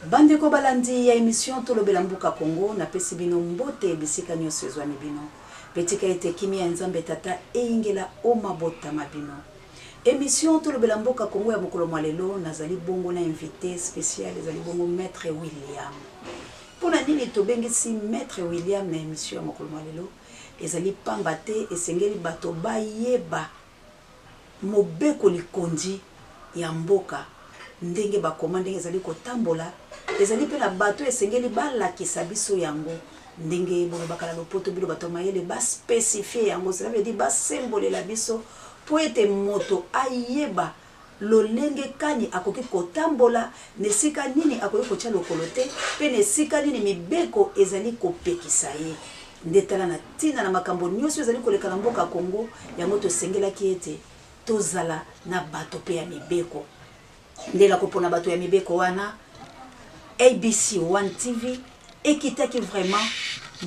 Bandeko balandi ya émission Tolobela Mboka Congo na pesi bino mbote bisika nyonso ezwani bino. Petika ete kimia nzambe tata eingela omabota mabino. Émission Tolobela Mboka Congo ya mokolo mwalelo nazali bongo na invité spécial ezali bongo Maître William. Pona nini tobengisi Maître William na émission ya mokolo mwalelo ezali pamba te esengeli bato bayeba mobeko likondi ya mboka ndenge ba komande ezali kotambola ezali pe na bato esengeli balakisa biso yango ndenge bono bakala lopoto bilo bato mayele ba spécifier yango cela veut dire ba symboler biso po ete moto ayeba lolenge kani akoki kotambola nesika nini akoki kotia lokolo te pe nesika nini mibeko ezali kopekisa ye ndetala na tina na makambo nyonso ezali koleka na mboka Congo yango tosengelaki ete tozala na bato pe ya mibeko ndela kopona bato ya mibeko wana ABC One TV ekitaki vraiment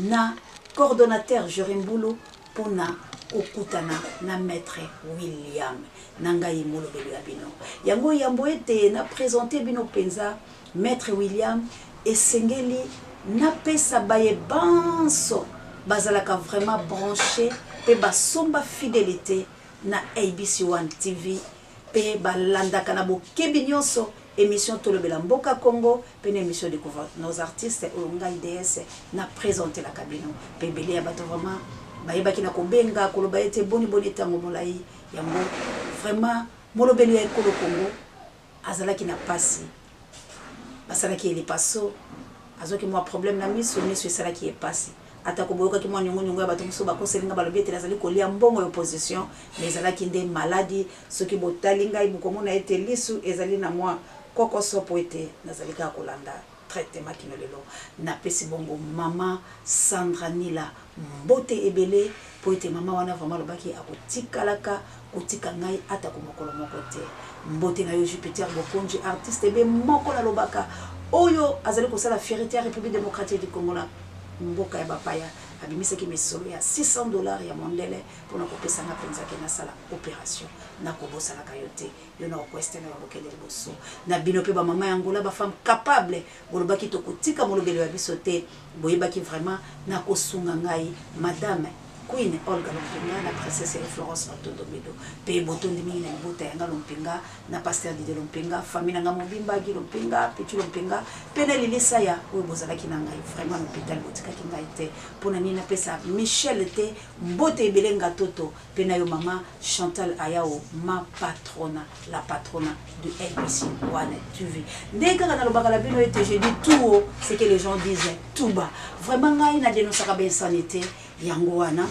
na coordonnateur Jorimbulu pona okutana na Maître William nangai molobelo ya bino yango yambo ete na présenter bino penza Maître William esengeli na pesa baye banso bazalaka vraiment branché pe basomba fidélité na ABC One TV pe balandaka na bokebi nyonso émission Tolobela Mboka Congo pe na émission découvrir nos artistes olonga IDS na présenter la cabine pe belé ya bato vraiment bayebaki na kobenga koloba ete boni tango molai yango vraiment molobeli ya ekolo Congo azalaki na pasi basalaki ele paso azoki mwa problème na miso esalaki e pasi ata koboyoka ki mwa nyongo ya bato moso bakoselinga balobi ete azali kolia mbongo ya opposition mais ezalaki nde maladi soki botali ngai bukomona ete lisu ezali na mwa kokoso po ete nazali kaka kolanda traitement kino lelo na pesi bongo mama Sandra Nila mbote ebele po ete mama wana vraiment lobaki akotikalaka kotika ngai ata komokolo moko te mbote na yo Jupiter Bokonji artiste ebe moko na lobaka oyo azali kosala fierté ya République démocratique du Congo na mboka ya bapaya abimisaki misolo ya $600 ya mondele pona kopesa nga penza ke na sala opération na kobosa na kayote yo na request na bokele boso na bino pe ba mama yangola ba femme capable bolobaki to kotika molobelo ya biso te boyebaki vraiment na kosunga ngai madame Queen Olga Lompinga na princesse Florence Matodomedo pe botondi mingi na bota ya Lompinga na pasteur Didier Lompinga famille na Mobimba gi Lompinga Petit Lompinga pe na Lilisa ya oyo bozalaki na ngai vraiment l'hôpital botika ki ngai te pona ni na pesa Michel te mbote ebelenga toto pe na yo mama Chantal Ayao ma patrona la patrona de ABC One TV ndeka na lobaka la bino ete je dis tout haut c'est que les gens disent tout bas vraiment ngai na dénoncer ka insanité yango wana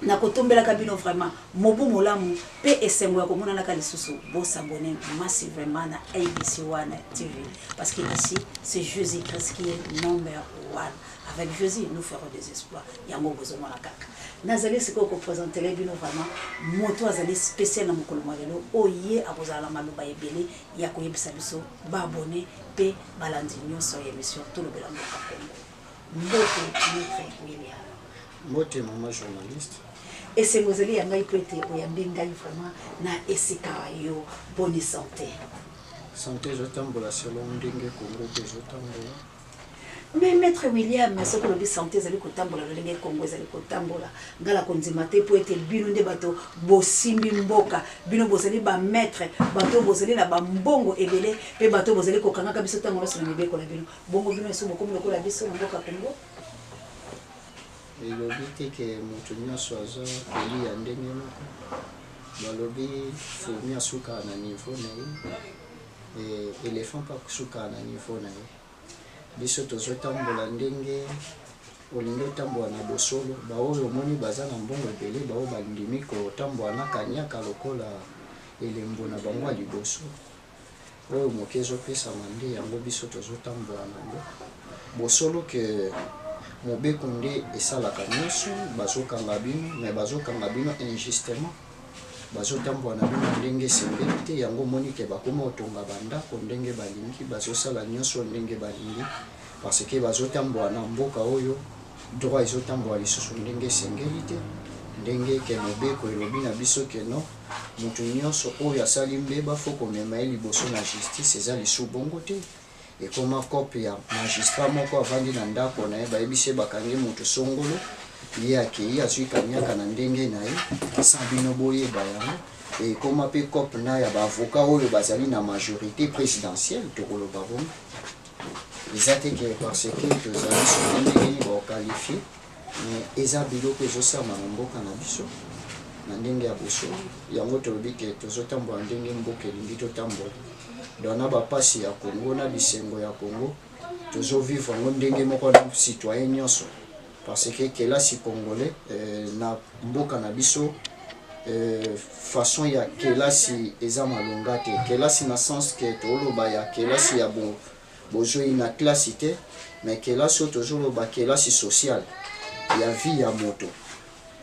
na kotombela kabino vraiment mobu molamu pe esengo ya komona na kalisusu bo s'abonner massivement na ABC One TV parce que ici c'est Jésus-Christ qui est number one avec Jésus nous ferons des espoirs yango bozoma la kaka nazali siko ko présenter les bino vraiment moto azali spécial na mokolo mwalelo oye akozala maloba ebele ya koyebisa biso ba abonner pe balandi nyonso ya émission Tolobela Mboka Congo mbote Maître William Moté maman journaliste. Et c'est Moseli Yangai Kwete Oyambinga vraiment na esika yo bonne santé. Santé je tambola selon ndenge Congo que je tambola. Mais Maître William ce que le santé zali ko tambola ndenge Congo zali ko tambola ngala konzima te po ete bino nde bato bosimbi mboka bino bozali ba maître bato bozali na ba mbongo ebele pe bato bozali ko kanga biso tango na sona mibeko na bino bongo bino eso bokomi lokola biso na mboka Congo. Elobi te ke moto nyonso aza kolia ndenge moko balobi fourmi asuka na niveau na ye éléphant mpe asuka na niveau na ye biso tozotambola ndenge olingi otambola na bosolo baoyo omoni baza na mbongo ebele bao bandimi kotambola na kanyaka lokola elembo na bango ya liboso oyo moke ezopesama nde yango biso tozotambola nango bosolo ke mobeko nde esalaka nyonso bazokanga bino mais bazokanga bino injustement bazotambola na bino ndenge esengeli te yango moni ke bakoma otonga bandako ndenge balingi bazosala nyonso ndenge balingi parce que bazotambola na mboka oyo droit ezotambola lisusu ndenge esengeli te ndenge ke mobeko elobi na biso ke no moto nyonso oyo asali mbeba fo komema ye liboso na justice eza lisu bongo te et comme copie ya magistrat moko avandi na ndako na ye bayebisi bakangi moto songolo ye akei azwi kanyaka na ndenge na ye sans bino boyeba yango et comme pe cop na ya baavocat oyo bazali na majorité présidentielle tokoloba bongo eza te ke parce que tozali soki ndenge nini baoqualifie mais eza biloko ezosama na mboka na biso na ndenge ya boso yango tolobi ke tozotambola ndenge mboka elingi totambola donc na bapasi ya Congo na bisengo ya Congo tozovivre yango ndenge moko na citoyen nyonso parce que kelasi congolais na mboka na biso façon ya kelasi eza malonga te kelasi na sens ke toloba ya kelasi ya bozoi na classe te mais kelasi oyo tozoloba kelasi sociale ya vie ya moto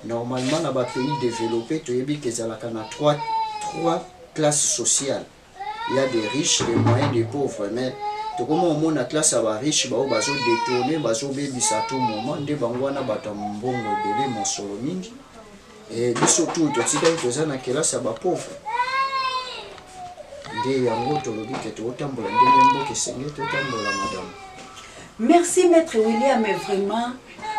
normalement na bapays développés toyebi kezalaka na trois classes sociales. Il y a des riches, des moyens, des pauvres, mais tout comme on a classe à riche, bao bazo détourné, bazo bébis à tout moment, des bangwana batambongo belé mon solo mingi, et surtout tout ça ils faisaient na classe à ba pauvre. Des yango tolobi que tout tambola, des mbo que seigneur tout tambola madame. Merci maître William, mais vraiment.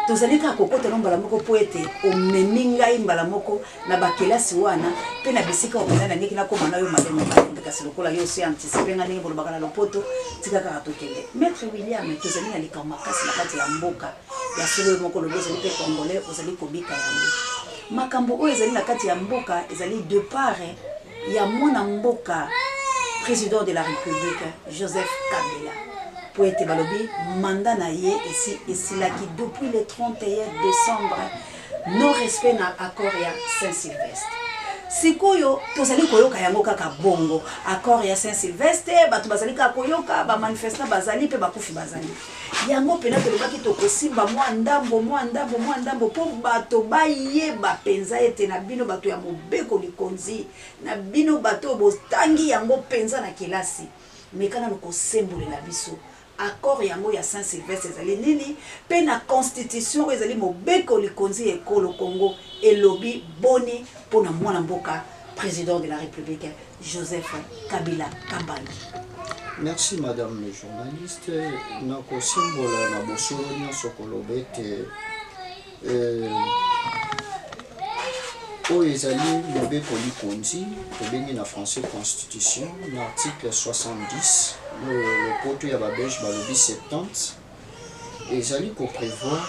Tozali ka kokota no mbala moko po ete omeminga mbala moko na bakelasi wana pe na bisika okana na ndiki na koma na yo madame mbalinga kasi lokola yo si anticiper nga ndenge bolobaka na lopoto tika ka tokende. Maître William, tozali na likama kasi na kati ya mboka ya solo moko lobo zali pe congolais ozali kobika yango makambo oyo ezali na kati ya mboka ezali de part ya mwana mboka président de la République Joseph Kabila. Poète balobi mandat na ye ici esilaki depuis le 31 décembre non respect na accord ya Saint-Sylvestre. Sikoyo tozali koyoka yango kaka bongo accord ya Saint-Sylvestre batu bazali ka koyoka ba manifestant bazali pe bakufi bazali. Yango pena tolobaki tokosimba mwa ndambo po bato bayeba penza ete na bino bato ya mobeko likonzi na bino bato botangi yango penza na kelasi. Mekana loko sembole na biso. Accord yango ya Saint-Sylvestre ezali nini pe na constitution ezali mobeko likonzi ekolo Congo elobi boni pona mwana mboka président de la République Joseph Kabila Kabange. Merci madame le journaliste. Nako simbola na bosolo nyonso kolobete oyo ezali mobeko likonzi tobengi na français constitution na article 70 le poto ya babelge balobi 70 ezali ko prévoir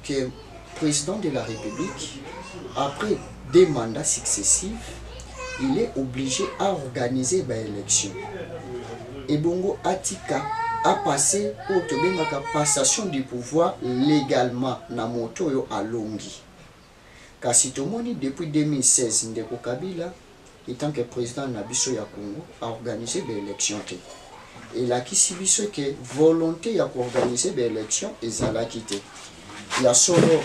que président de la République après des mandats successifs il est obligé à organiser une élection et bongo atika a passé au tobengaka passation du pouvoir légalement na moto yo alongi. Kasi tomoni depuis 2016 Ndeko Kabila étant que président nabiso ya Congo a organisé des élections et la kisi biso que volonté ya organiser des élections ezalaki te ya solo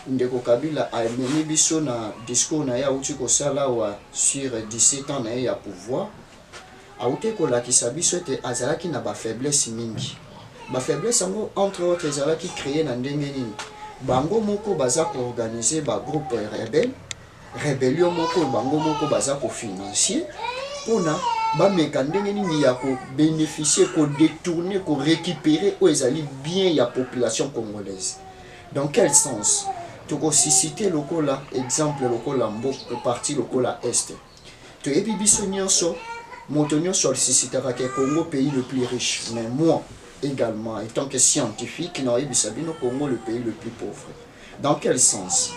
Ndeko Kabila a mené biso na discours na ya uti ko sala wa sur 17 ans na ya pouvoir a uti ko la kisa biso te azalaki na ba faiblesse mingi ba faiblesse ngo entre autres ezalaki créer na ndenge nini bango moko baza ko organiser ba groupe rebelle rébellion moko bango moko baza ko financer pona ba meka ndenge nini ya ko bénéficier ko détourner ko récupérer o ezali bien ya population congolaise. Dans quel sens? Toko citer lokola exemple lokola mboka parti lokola est to ebi biso nyonso moto nyonso citera que Congo pays le plus riche mais moi également, étant que scientifique, nous avons Congo le pays le plus pauvre. Dans quel sens?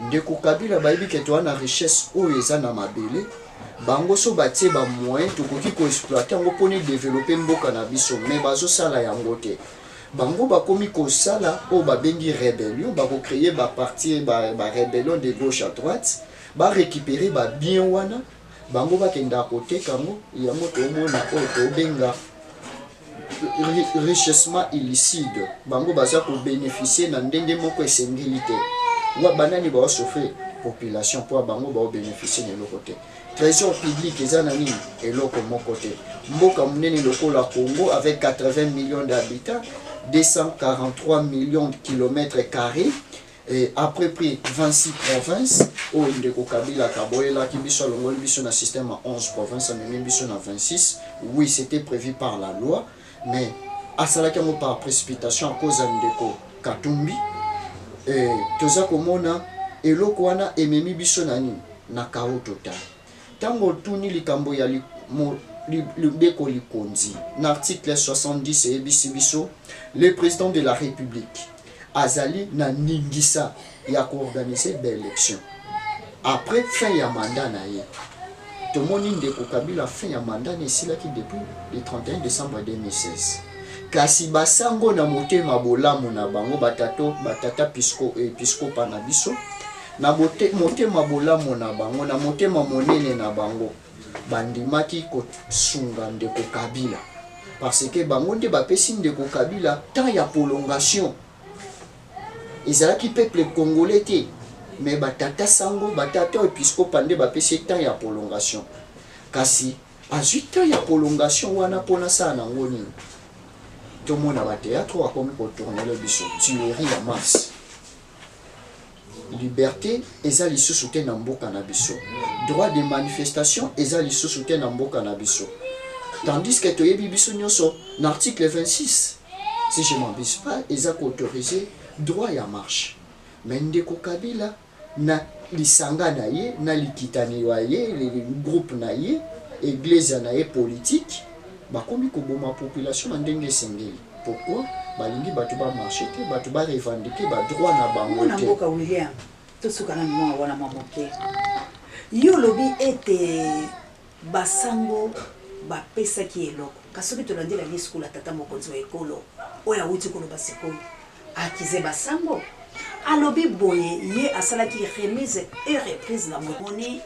Ndeko Kabila baïbi que tu as la richesse où ils ont mabélé, bango so batie ba moyen to koki ko exploiter ngo poni développer mboka na biso mais bazo sala yango te. Bango ba komi ko sala o ba bengi rébellion, ba ko créer ba parti ba rébellion de gauche à droite, ba récupérer ba bien wana, bango ba kenda côté kango, yango to mona o to benga richessement illicite bango baza ko bénéficier na ndenge moko esengeli te wa banani ba souffrir population pour bango ba bénéficier de l'autre côté trésor public eza na nini eloko moko te mboka munene lokola Congo avec 80 millions d'habitants 243 millions de kilomètres carrés et après près 26 provinces o ndeko Kabila kaboyela ki biso longoli biso na système à 11 provinces même biso na 26. Oui, c'était prévu par la loi, mais asalaki yango par précipitation à cause de ndeko Katumbi. Et toza komona eloko wana ememi biso na nini na kao total. Tango tuni likambo ya Lubeko Likonzi, l'article 70 et biso, le président de la République azali na ningisa ya organiser des élections. Après fin ya mandat na ye. Tout le monde ndeko Kabila fin ya mandat na esilaki depuis le 31 décembre 2016. Kasi basango na motema bolamu na bango batata episcopa na biso na motema bolamu na bango na motema monene na bango bandimaki kosunga ndeko Kabila parce que bango nde bapesi ndeko Kabila tant ya prolongation ezalaki peuple congolais te mais batata sango batata episcopa nde bapesi tant ya prolongation kasi azwi tant ya prolongation wana pona sa nango nini tout le monde a théâtre a comme tourner le biso tuerie à masse liberté eza liso soutien na mboka na biso droit de manifestation eza liso soutien na mboka na biso tandis que toyebi biso nyonso na article 26 si je m'abuse pas eza autorisé droit ya marche mais ndeko Kabila na lisanga na ye na likitani wa ye le groupe na ye église na ye politique bakomi koboma population na ndenge sengeli. Pourquoi balingi batu ba marcher te batu ba revendiquer ba droit na bango te. Mboka William to sukana mwa wana mamoke. Yo lobi ete basango ba pesa ki eloko. Kasoki to landela ni school tata mokonzi wa ekolo. Oya uti ko basiko. Akize basango. Alobi boye ye asala ki remise et reprise la moni.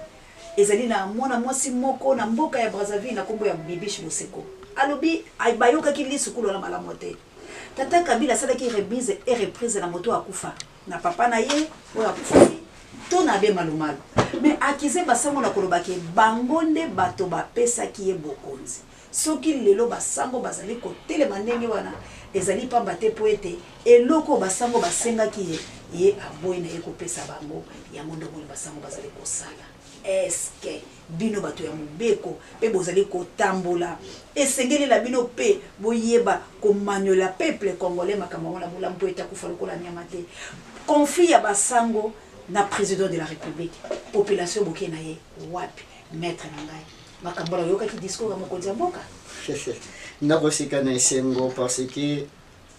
Ezali na mwana mwasi moko na mboka ya Brazzaville na kombo ya Bibish Boseko. Alobi abayoka ki lisukulu na malamu te. Tata Kabila sala ki remise et reprise la moto akufa. Na papa na ye oya akufa. To na be malumalu. Mais akize basango na kolobaki bangonde bato ba pesa ki ye bokonzi. Soki lelo basango bazali ko telema ndenge wana ezali pamba te poete eloko basango basenga ki ye aboyi na ye ko pesa bango ya mondo boli basango bazali ko sala. Est-ce que bino bato ya mubeko pe bozali kotambola esengeli la bino pe boyeba komanyola peuple congolais makambo na bolambo eta kufa lokola nyama te conflit ya basango na président de la République population bokena ye wapi maître nangai makambo yoka ki discours ya mokonzi mboka na kosika na esengo parce que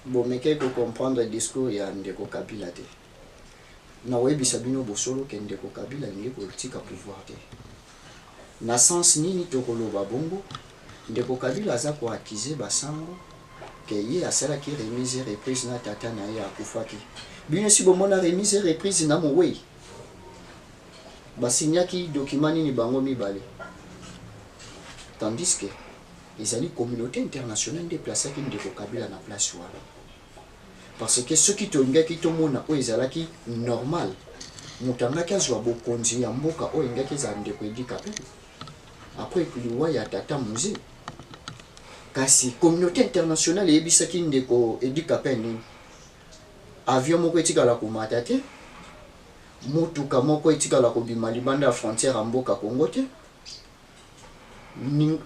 bomeke ko comprendre le discours ya ndeko Kabila te na webisa bino bosolo ke ndeko Kabila ngi politique pouvoir te na sens nini tokoloba bongo ndeko Kabila aza ko accuser basango ke ye asala ki remise reprise na tata na ye akufaki bino si bomona remise reprise na mowe basinyaki document nini bango mibale tandis que ezali communauté internationale déplacée ki ndeko Kabila na place wana. Parce que ceux qui t'ont dit que mona o ezalaki normal mutanga kazwa bokonzi ya mboka o engaki za ndeko edikape après kuliwa ya tata musée kasi communauté internationale ebisaki ndeko edikape ni avion moko etikala komata te motuka moko etikala kobima libanda ya frontière ya mboka Congo te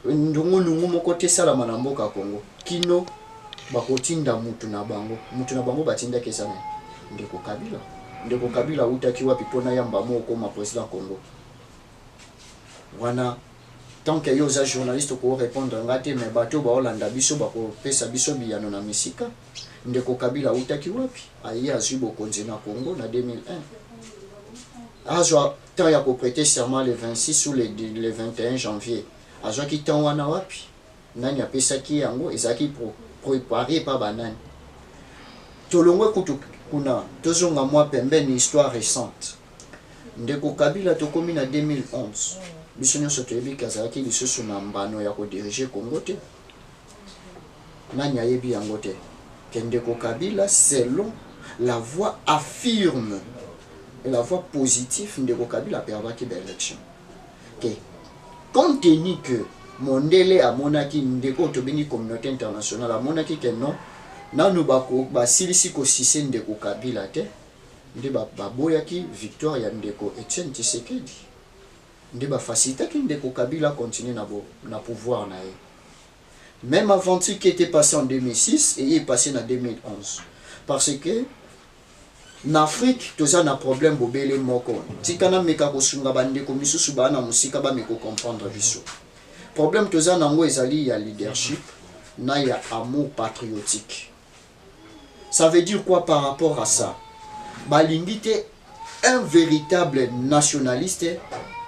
ndungu moko te salama na mboka Congo kino bakotinda mutu na bango batinda kesana ndeko Kabila utaki wapi pona yamba moko ma président Congo wana tant que yo za journaliste ko répondre ngate mais bato ba Holanda biso bako pesa biso biyano na misika ndeko Kabila utaki wapi ayi azubo konzi na Congo na 2001 azwa tant ya ko prêter serment le 26 ou le 21 janvier azwa ki tant wana wapi nani apesa ki yango ezaki préparé par banane tolongwe kutu kuna tozonga mwa pembeni histoire récente ndeko Kabila tokomi na 2011 biso nyonso toyebi kazalaki lisusu na mbano ya kodiriger Congo te nani ayebi yango te ke ndeko Kabila selon la voix affirme et la voix positive ndeko Kabila perdaki l'élection ke compte tenu que mondele amonaki ndeko tobini communauté internationale amonaki que non nanu bako basilisi ko sise ndeko Kabila te nde baboyaki victoire ya ndeko Etienne Tshisekedi nde bafacilitaki ndeko Kabila continuer na pouvoir na ye. Même aventure qui était passée en 2006 et est passée en 2011. Parce que en Afrique, tout ça a un problème bobele moko. Tikana meka kosunga bandeko misusu bana musika ba meko comprendre biso. Problème tout ça nango ezali ya leadership na ya amour patriotique. Ça veut dire quoi par rapport à ça? Balingi te un véritable nationaliste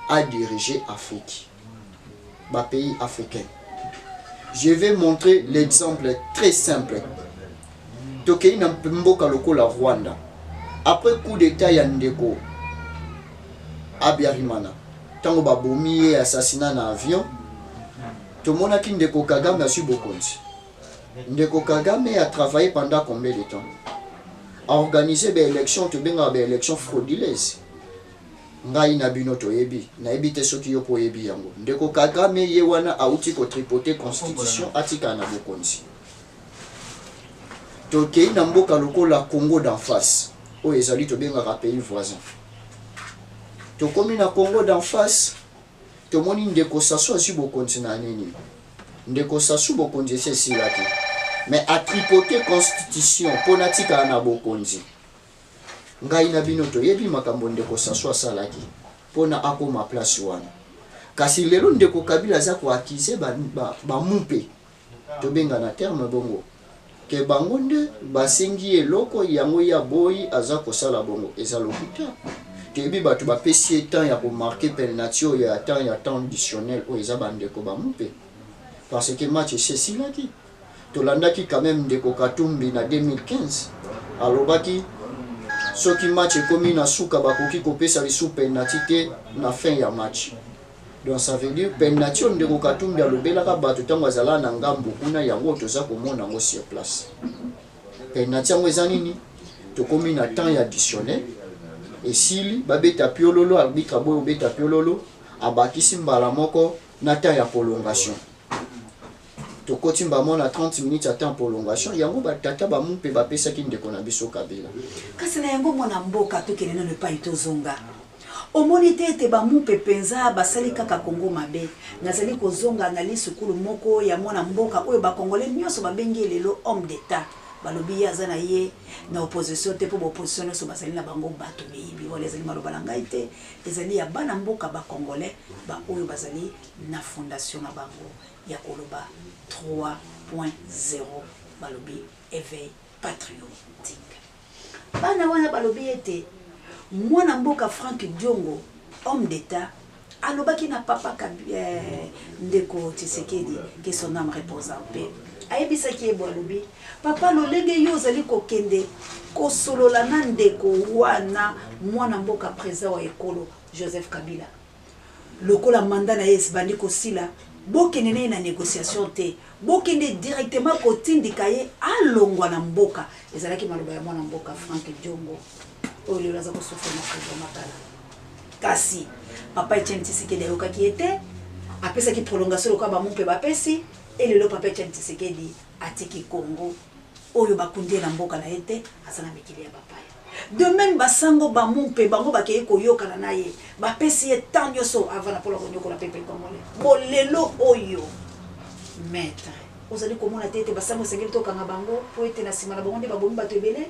a dirigé Afrique. Ba pays africain. Je vais montrer l'exemple très simple. Tokei na mboka lokola Rwanda. Après coup d'état ya ndeko Abiyarimana, tango babomi et assassinat na avion, tomonaki ndeko Kagame a su bokonzi. Ndeko Kagame a travaillé pendant combien de temps? A organisé des élections, des élections frauduleuses. Ngai na bino toyebi, na yebi te soki yo po yebi yango. Ndeko Kagame ye wana auti ko tripoter constitution atika na bokonzi. Tokei na mboka lokola Congo d'en face. O ezali to benga pays voisin. To komi na Congo d'en face, to moni ndeko Sassou asu bokonzi na nini. Ndeko Sassou bokonzi se silaki. Mais a tripoter constitution pona tika na bokonzi. Ngai na bino to yebi makambo ndeko Sassou asalaki pona akoma place wana. Kasi lelo ndeko Kabila za ko akize ba mumpe. To benga na terme bongo. Ke bango nde basengi eloko yango ya boyi aza kosala bongo eza lokuta. Tebi batu bapesi temps ya ko marquer penalty ya temps additionnel o eza bandeko ba mumpe. Parce que match c'est silaki. Tolandaki quand même ndeko Katumbi na 2015. Alobaki soki match ekomi na suka bakoki kopesa lisu penalty te na fin ya match. Donc ça veut dire penalty ndeko Katumbi alobelaka bato tango azala na ngambu kuna yango toza komona ngo sur place. Penalty yango eza nini? Tokomi na temps additionnel et sili babeta piololo arbitre boyo beta piololo abakisi mbala moko na temps ya prolongation. Tokoti mbamo na 30 minutes à temps prolongation yango batata ba mumpe bapesa ki ndeko na biso Kabila. Kasi na yango mona mboka tokene na pa itozonga. Omoni te ba mumpe penza basali kaka Kongo mabe. Nazali kozonga na lisukulu moko ya mona mboka oyo ba Congolais nyonso babengi lelo homme d'état. Balobi azana ye na opposition te po opposition so basali na bango bato beyibi wala ezali maloba na ngai te ezali ya bana mboka ba Congolais ba oyo bazali na fondation na bango ya koloba 3.0 balobi éveil patriotique. Bana wana balobi ete mwana mboka Frank Diongo homme d'état alobaki na papa ndeko Tshisekedi que son âme repose en paix. Ayebisaki ebo alobi papa lolenge yo ozali kokende kosolola na ndeko wana mwana mboka président wa ekolo Joseph Kabila lokola mandat na yes bandi kosila bokende na négociation te bokende directement kotindika ye alongwa na mboka ezalaki maloba ya mwana mboka Frank Diongo oyo laza kosofona kwa makala kasi papa Etienne Tshisekedi ayokaki ete apesaki prolongation lokola ba mumpe bapesi et le papa Etienne Tshisekedi atiki Congo oyo bakundi na mboka na ete asana mikili ya bapaya. De même basango ba mumpe bango bakeye koyokana na ye bapesi ye tant nyoso avant na polo konyoko la pepe congolais. Bolelo oyo maître ozali komona tete basango sengeli tokanga bango po ete na sima na bango nde babomi bato ebele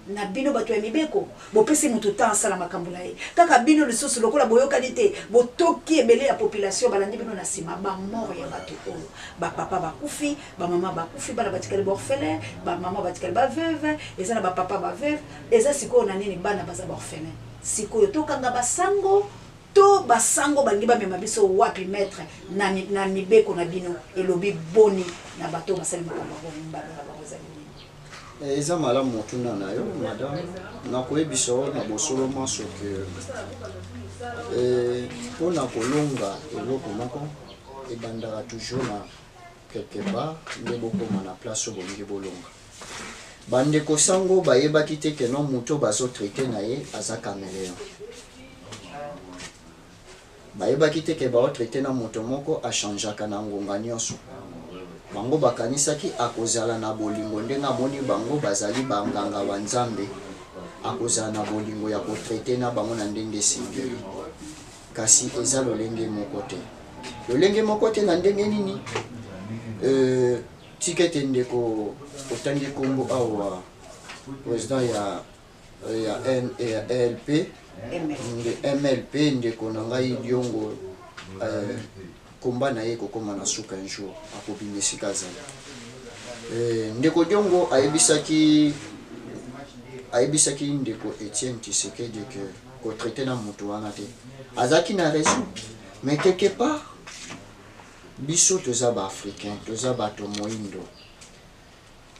na bino bato ya mibeko bopesi mutu ta sala makambo na ye kaka bino lisusu lokola boyokani te botoki ebele ya population balandi bino na sima ba mort ya bato oyo ba papa bakufi ba mama bakufi bana batikali ba orphelin ba mama batikali ba veuve eza na ba papa ba veuve eza sikoyo na nini bana baza ba orphelin sikoyo tokanga basango to basango bangi bamema biso wapi maître na mibeko na bino elobi boni na bato basali makambo mbala na bazali. Eza malamu motuna na yo madame nakoyebiso na bosolo maso ke pona kolonga eloko moko ebandaka toujours na quelque part nde bokoma na place bolingi bolonga bandeko sango bayebaki te ke no moto bazotraite na ye aza caméléon bayebaki te ke baotraite na moto moko achangeaka na ngonga nyonso bango bakanisaki akozala na bolingo ndenga moni bango bazali banganga wa nzambe akozala na bolingo ya kotraite na bango na ndenge esengeli kasi eza lolenge moko te lolenge moko te na ndenge nini tika ete ndeko otangi kombo awa président ya LP MLP ndeko na ngai Diongo komba na ye kokoma na suka un jour akobima esika azali ndeko Diongo ayebisaki ndeko Etienne Tshisekedi ke kotraite na moto wana te azalaki na raison mais quelque part biso toza ba-africain toza bato moindo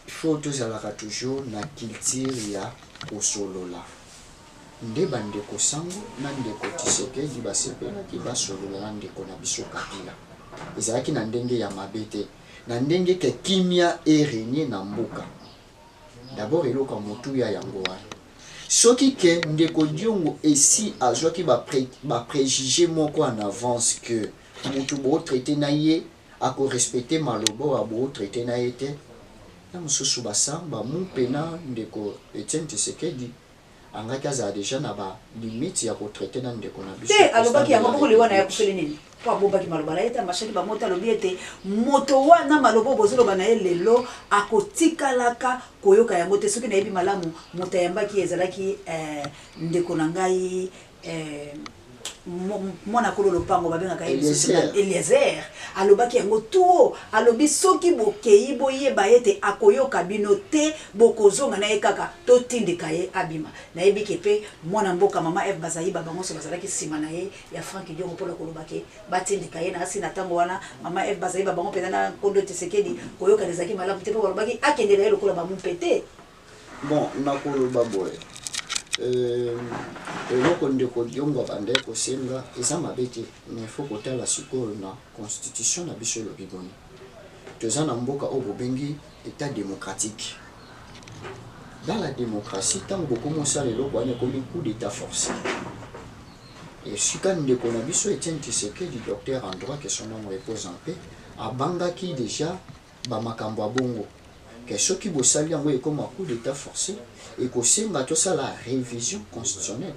il faut tozalaka toujours na culture ya kosolola nde bandeko sango na ndeko Tshisekedi basepelaki basolola na ndeko na biso Kabila ezalaki na ndenge ya mabe te na ndenge ke kimia erenie na mboka d'abord eloko motu ya yango wana soki ke ndeko Diongo esi azwaki bapréjugé moko en avance que motu bootraite na ye akorespecte maloba bootraite na ye te na mosusu basamba mupena ndeko Etienne Tshisekedi angaki azala deja na balimite ya kotraite na ndeko na biso te alobaki yango moko liwana ya kofele nini po abobaki maloba na ye te amashaki bamoto alobi ete moto wana maloba bozoloba na ye lelo akotikalaka koyoka yango te soki nayebi malamu moto ayambaki ezalaki ndeko na ngai mwana kolo lopango babengaka Eliezer alobaki yango tuo alobi soki bokei boyeba ete akoyoka bino te bokozonga na ye kaka totindika ye abima nayebiki mpe mwana mboka mama F Bazayiba bango so bazalaki nsima na ye ya Frank Diongo mpona kolobaki batindika ye na asi na ntango wana mama F Bazayiba bango mpenza na Nkondo Tshisekedi koyoka ezalaki malamu te mpo balobaki akendela ye lokola bamumpe te bon nakoloba boye eloko ndeko Diongo bande kosenga eza mabe te mais faut kotala sikoyo na constitution na biso elobi boni toza na mboka oyo bobengi état démocratique dans la démocratie ntango bokomosala eloko wana ekomi coup d'état forcé esika ndeko na biso Etienne Tshisekedi docteur en droit que son nom repose en paix abangaki déjà bamakambo ya bongo ke soki bosali yango ekoma coup d'état forcé ekosenga tosala révision constitutionnelle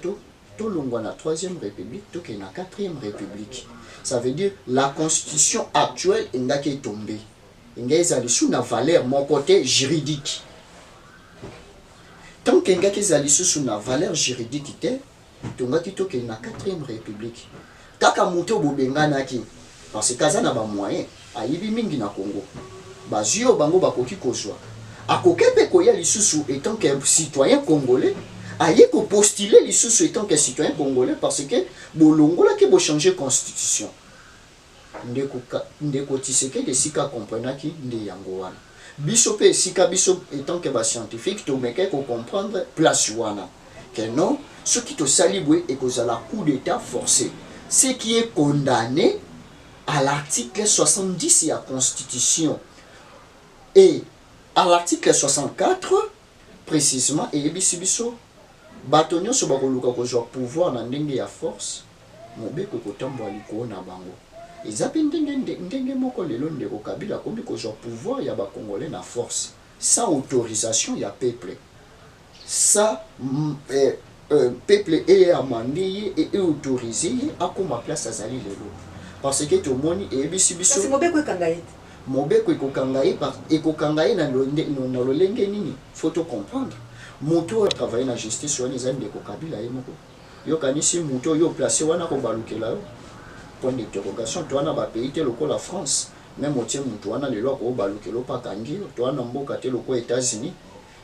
tolongwa na 3e république toke na 4e république ça veut dire la constitution actuelle engaki etombe enga ezali sous na valeur moko te juridique tant que engaki ezali sous na valeur juridique te tongaki toke na 4e république kaka moto bobenganaki parce que aza na bamoyen ayibi mingi na Congo bazio bango bakoki kozwa akoki mpe koya lisusu étant que citoyen congolais aye kopostuler lisusu étant que citoyen congolais parce que bolongolaki bochanger constitution ndeko Tshisekedi esika comprenaki nde yango wana biso mpe esika biso étant que bascientifique tomekaki kocomprendre place wana que non soki tosali boye ekozala coup d'état forcé ce qui est condamné à l'article 70 de la Constitution et à l'article 64 précisément et ebisibiso batonyo so bakoluka kozwa pouvoir na ndenge ya force mobeko kotambo aliko na bango ezapi ndenge moko lelo ndeko Kabila kombi kozwa pouvoir ya bakongolais na force sans autorisation ya peuple ça peuple est amandé et autorisé à comme place azali lelo parce que tout le monde est bisibiso kasi mobeko ekanga mobeko ekokanga ye na lolenge nini faut to comprendre moto travailler na justice wana eza ndeko Kabila ye moko yokanisi moto yo placé wana kobalukela yo point d'interrogation to wana bapays te lokola France même otie moto wana lelo akobalukela pakangi to wana mboka te lokola États-Unis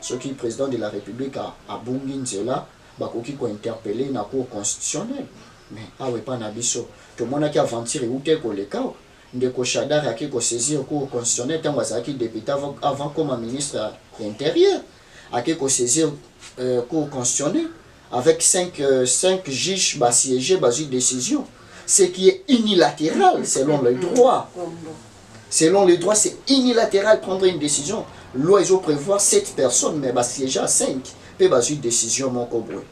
soki président de la République abungi nzela bakoki kointerpeller na cour constitutionnelle mais awe pa na biso tomonaki aventure eute koleka ndeko Shadar yaki kosaisir cour constitutionnelle ntango azalaki député avant comme ministre intérieur aki kosaisir cour constitutionnelle avec 5 juges basiégés bazui décision ce qui est unilatéral selon le droit. Selon le droit, c'est unilatéral prendre une décision. Loi ils ont prévoir 7 personnes mais basiéger à 5 peut bazui décision mon coboué.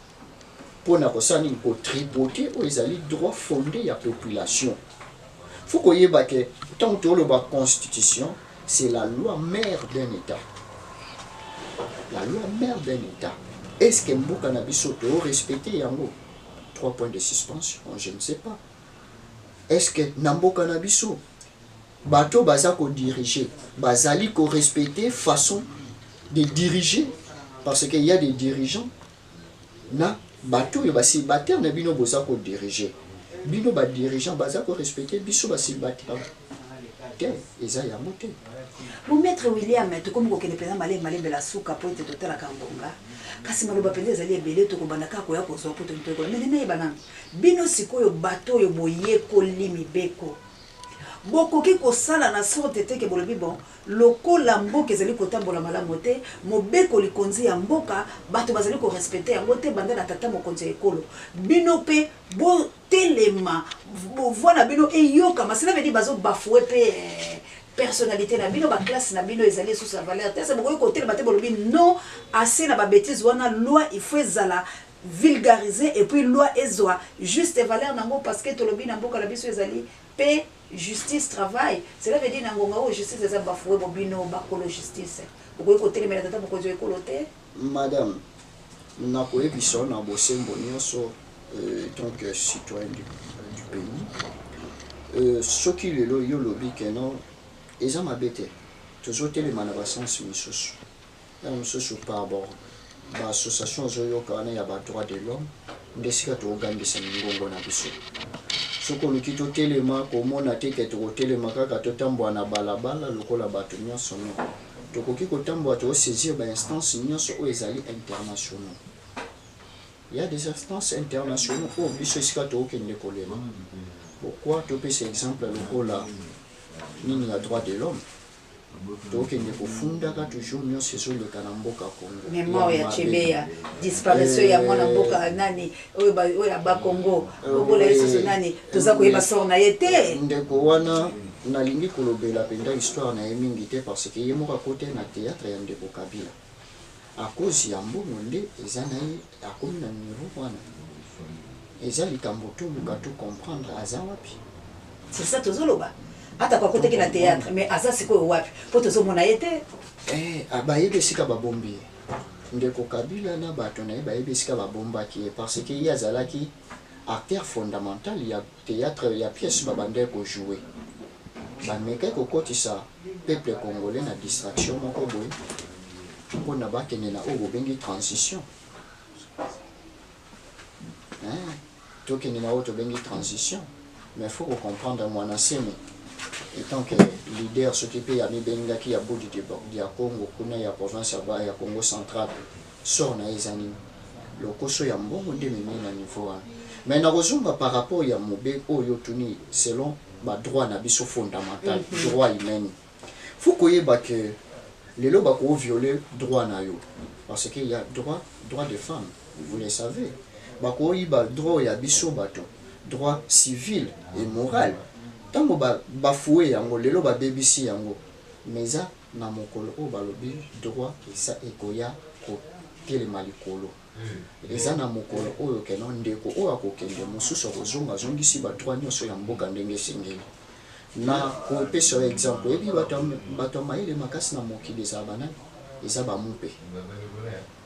Pour na kosani ko tripoter aux ali droit fondé la population. Faut qu'on y que tant que la constitution, c'est la loi mère d'un État. La loi mère d'un État. est-ce que mboka na biso to respecter yango 3 points de suspension, je ne sais pas. Est-ce que na mboka na biso bato baza ko diriger, bazali ko respecter façon de diriger, parce qu'il y a des dirigeants na bato yo basi bater na bino boza ko diriger. Bino ba dirigeant baza ko respecter biso basi bater. Eza ya moté. Mon maître William, tu comme ko kene pena malé la souka po te totala kambonga. Kasi maloba pende ezali ebele to ko bandaka ko ya ko so po to ntoko. Mais ne yeba nani. Bino sikoyo bato yo boye ko limi beko. Bokoki kosala na sorte te ke bolobi bon lokola mboka ezali kotambola malamu te mobeko likonzi ya mboka bato bazali ko respecter yango te banda na tata mokonzi ekolo bino pe bo telema voilà bino eyoka masina veut dire bazo bafouer pe personnalité na bino ba classe na bino ezali sous sa valeur te ça bokoki ko telema te bolobi non assez na ba bêtise wana loi il faut ezala vulgariser et puis loi ezwa juste valeur nango parce que tolobi na mboka na biso ezali pe justice travail cela veut dire nangonga o justice eza bafoué bobino bakolo justice bokoki kotelemela tata mokonzi ekolo te madame nakoyebi so na bosembo nyonso tant que citoyen du pays soki lelo yo lobi keno eza mabe te tozotelema na basansi misusu ya mosusu par bord baassociation ozoyoka wana ya badroit de l'homme nde sika toogangisa mingongo na biso soko luki totelema komona te ke tokotelema kaka totambwa na balabala lokola bato nyonso no tokoki kotambwa tosaisir bainstance nyonso oyo ezali internationaux. Il y a des instances internationaux oyo biso esika tookende kolema pourquoi topesa exemple lokola nini ya droit de l'homme tokende kofundaka toujours nyonso ezoleka na mboka Congo mémoire ya Chebeya disparition ya mwana mboka nani oyo ya Bakongo okola yesu nani toza koyeba sort na ye te ndeko wana nalingi kolobela penda histoire na ye mingi te parce que ye moko akote na théâtre ya ndeko Kabila à cause ya mbongo nde eza na ye akomi na niveau wana eza likambo toluka to comprendre aza wapi c'est ça tozoloba ata kwa kote na théâtre mais aza sikoyo wapi po tozomona ye te bayebi esika babombi ndeko Kabila na bato na ye bayebi esika babombaki ye parce que ye azalaki acteur fondamental ya théâtre ya pièce babandaki kojouer bamekaki kokotisa peuple congolais na distraction moko boye mpona bakende na oyo bobengi transition tokende na oyo tobengi transition mais faut comprendre mwana seme étant que leader soki mpe ya mibengaki ya bodi ya Congo kuna ya province ya Congo central sort na ye eza nini lokoso ya mbongo nde memei na niveau wana mais nakozonga par rapport ya mobe oyo tuni selon badroit na biso fondamental droit humain faut koyeba ke lelo bakovioler droit na yo parce que y a droit de femme vous le savez bakoyiba droit ya biso bato droit civil et moral tango bafoué yango lelo babebisi yango meza na mokolo oyo balobi droit esa ekoya kotelema likolo eza na mokolo oyo keno ndeko oyo akokende mosusu akozonga azongisi badroit nyonso ya mboka ndenge esengeli na kopesa exemple ebi bato mayele makasi na mokili eza banani eza bamupe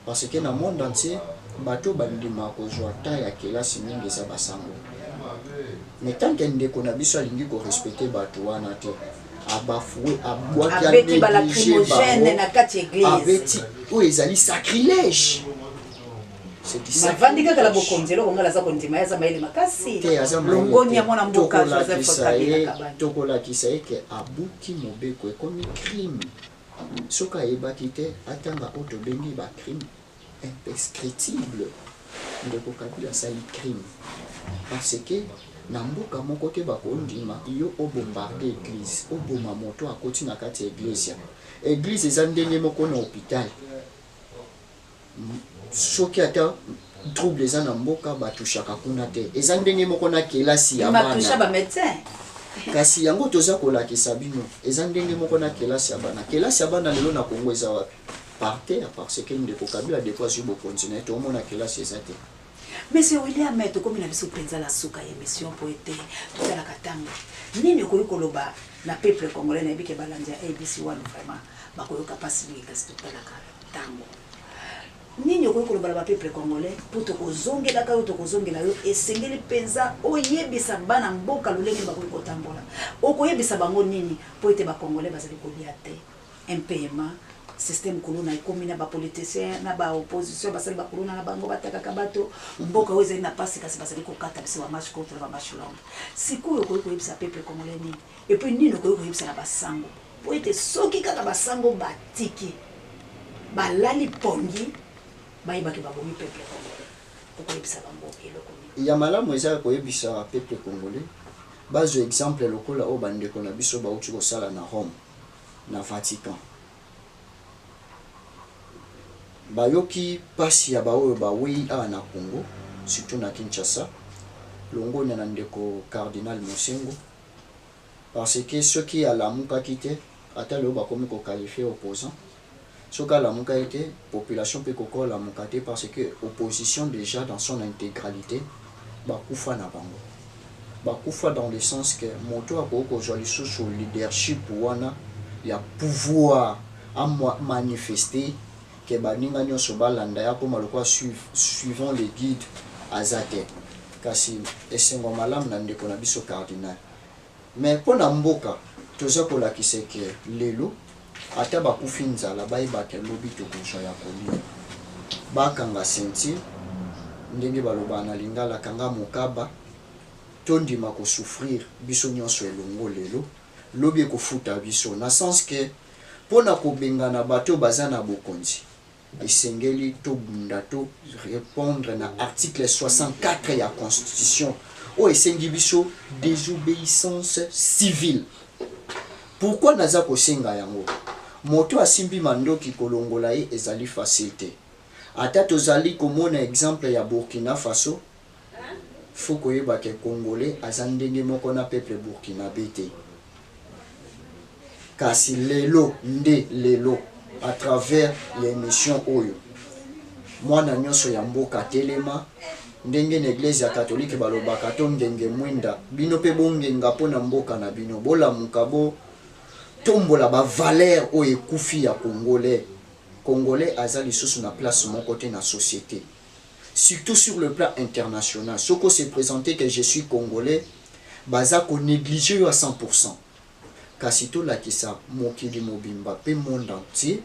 parce que na monde entier bato bandima kozwa ta ya kelasi mingi eza basango mais tant que ndeko na biso alingi korespecte bato wana te abafoué abwaki abetigene na kati église abeti oyo ezali sacrilège mavandi kaka la bokonzi eloko ngala za kondima yaza mayele makasi longoni ya mwana mboka Joseph Kabila kabani tokolakisa ye ke abuki mobeko ekomi crime soki ayebaki te atanga oyo tobengi bacrime imprescriptible ndeko Kabila asali crime parce que na mboka moko te bakondima yo obombarde église oboma moto akoti na kati ya église eza ndenge moko na hôpital soki ata trouble eza na mboka batushaka kuna te eza ndenge moko na kelasi ya bana kasi yango toza kolakisa bino eza ndenge moko na kelasi ya bana lelo na Congo eza wapi par terre parce que ndeko Kabila de quoi sur bokonzi na to mona kelasi eza te. Monsieur William Meto comme na biso penza la suka émission poete tala katanga nini ko koloba na peuple congolais na bike balanja ABC1 vraiment bakoyoka pasi kasi tala tango nini okoki koloba na peuple congolais pour tokozongelaka yo tokozongela yo esengeli mpenza oyebisa bana mboka lolenge bakoki kotambola okoyebisa bango nini po ete bacongolais bazali kolia te impayement système kolona ekomi na bapoliticien na baopposition basali bakolona na bango batakaka bato mboka oyo ezali na pasi kasi bazali kokata biso bamarche contre bamarche longue sikoyo okoki koyebisa peuple congolais nini epuis nini okoki koyebisa na basango po ete soki kaka basango batiki balali pongi bayebaki babomi peuple congolais okoyebisa bango eloko nini ya malamu eza koyebisa peuple congolais bazwa exemple lokola oyo bandeko na biso bauti kosala na Rome na Vatican bayoki pasi ya baoyo bawei awa na Congo surtout na Kinshasa longoni na ndeko cardinal Mosengo parce que soki alamukaki te ata leo bakomi koqualifie opposant soki alamukaki te population mpe kokolamuka te parce que opposition déjà dans son intégralité bakufa na bango bakufa dans le sens que moto akoki kozwa lisusu leadership wana ya pouvoir à manifester que baninga nyonso balanda ya koma lokwa suivant les guides azate kasi esengo malamu na ndeko na biso cardinal mais pona mboka toza kolakisa ke lelo ata bakufi nzala bayebaka lobi tokozwa ya kolia bakanga senti ndenge baloba na lingala kanga mokaba tondima kosouffrir biso nyonso elongo lelo lobi ekofuta biso na sens que pona kobengana bato baza na bokonzi esengeli tobunda to répondre na article 64 ya constitution o esengi biso désobéissance civile. Pourquoi naza kosenga yango moto asimbi mandoki kolongola ye ezali facilité ata tozali komona exemple ya Burkina Faso faut koyeba ke congolais aza ndenge moko na peuple burkinabé te kasi lelo à travers l'émission oyo mwana nyonso ya mboka telema ndenge na église ya catholique balobaka to ngenge mwinda bino pe bongenga pona mboka na bino bolamuka bo tombola ba valeur oyo ekufi ya congolais aza lisusu na place moko te na société surtout sur le plan international soko se présenter que je suis congolais baza ko négliger à 100%. Kasito la kisa mokili mobimba pe monde entier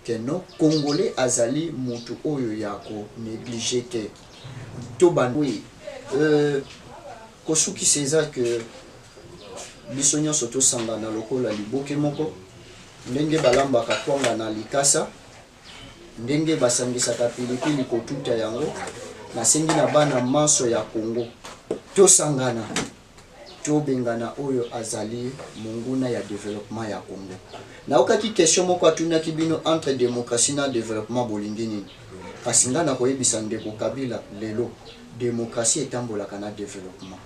que non congolais azali mutu oyo ya ko négliger te to banwi kosuki seza que bisonyo soto sangana lokola liboke moko ndenge balambaka kwanga na likasa ndenge basangisaka pilipili kotuta yango na sengi na bana maso ya Congo to sangana to bengana oyo azali monguna ya développement ya Congo na okaki question moko atuna kibino entre démocratie na développement bolingini kasi nga na koyebisa ndeko Kabila lelo démocratie etambolaka na développement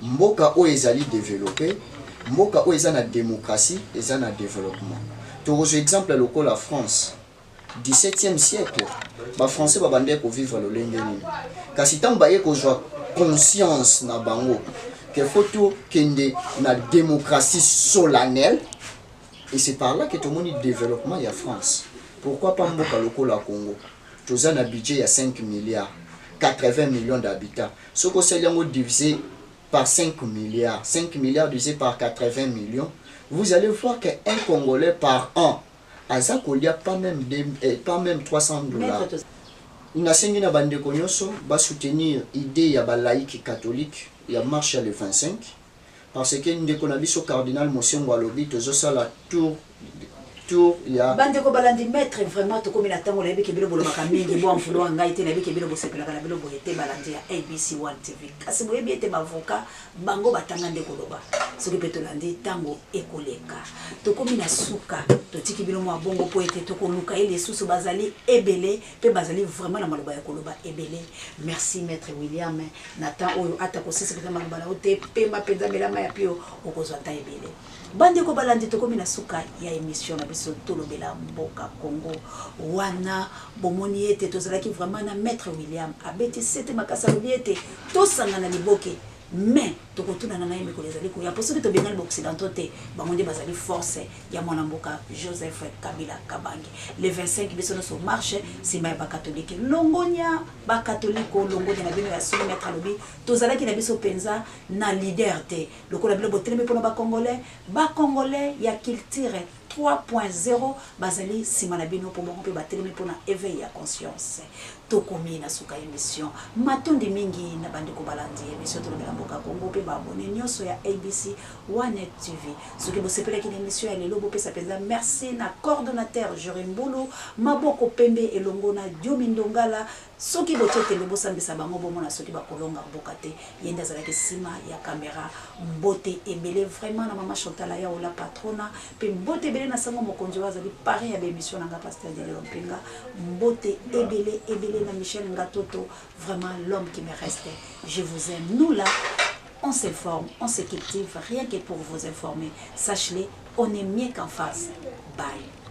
mboka oyo ezali développé mboka oyo eza na démocratie eza na développement tokozwa exemple lokola France 17e siècle ba français babandé ko vivre lolenge nini kasi tango baye kozwa conscience na bango que faut kende na démocratie solennelle et c'est par là que tout le monde développement ya France. Pourquoi pas mboka lokola Congo toza na budget ya 5 milliards 80 millions d'habitants ce que c'est yango divisé par 5 milliards divisé par 80 millions vous allez voir que un Congolais par an aza kolia pas même 300 dollars. Inasengi na bandeko nyonso ba soutenir idée ya ba laïque catholique ya marche le 25 parce que ndeko na biso cardinal Mosengo alobi tozosala tour ya bandeko balandi maître vraiment to komi na tango la biki bilo bolo makamindi bo amfulo ngai te na biki bilo bosepela kana bilo boyete balandi ya ABC1 TV kasi boyebi ete bavoka bango batanga ndeko loba soki pe tolandi tango ekoleka to komi na suka to tiki bilo mo bongo po ete to koluka ile susu bazali ebele pe bazali vraiment na maloba ya koloba ebele. Merci maître William Nathan oyo ata ko sisi pe maloba na ote pemba penza melama ya pio okozwa ta ebele bandeko balandi to komi na suka ya émission na biso tolobela mboka Congo wana bomoni ete tozalaki vraiment na maître William abeti sete makasa lobi ete tosanga na liboke mais tokotuna na naye mikolo ezali koya pour ceux qui tobengali baoccidentaux te bango nde bazali force ya mwana mboka Joseph Kabila Kabange. Le 25 biso nyonso marche nsima ya bakatolike longonia bakatoliko longonia na bino ya solo maître alobi tozalaki na biso mpenza na leader te lokola bilo botelemi mpona bakongolais ya culture 3.0 bazali nsima na bino mpo bango mpe batelemi mpona éveil ya conscience. Tokomi na suka émission matondi mingi na bandeko balandi émission tolobela mboka Congo mpe baabone nyonso ya ABC One TV soki bosepelaki na émission ya lelo bopesa mpenza merci na coordonnateur Jori Mbulu maboko pembe elongo na Diomi Ndongala soki botetele bosambisa bango bomona soki bakolonga mboka te yende azalaki nsima ya caméra mbote ebele vraiment na mama Chantala ya ola patrona mpe mbote ebele na sango mokonzi oyo azali pare ya bémission nanga Pasteur Delelo Mpenga mbote ebele na Michel Ngatoto, vraiment l'homme qui me reste. Je vous aime. Nous là, on s'informe, on se cultive, rien que pour vous informer. Sachez-le, on est mieux qu'en face. Bye.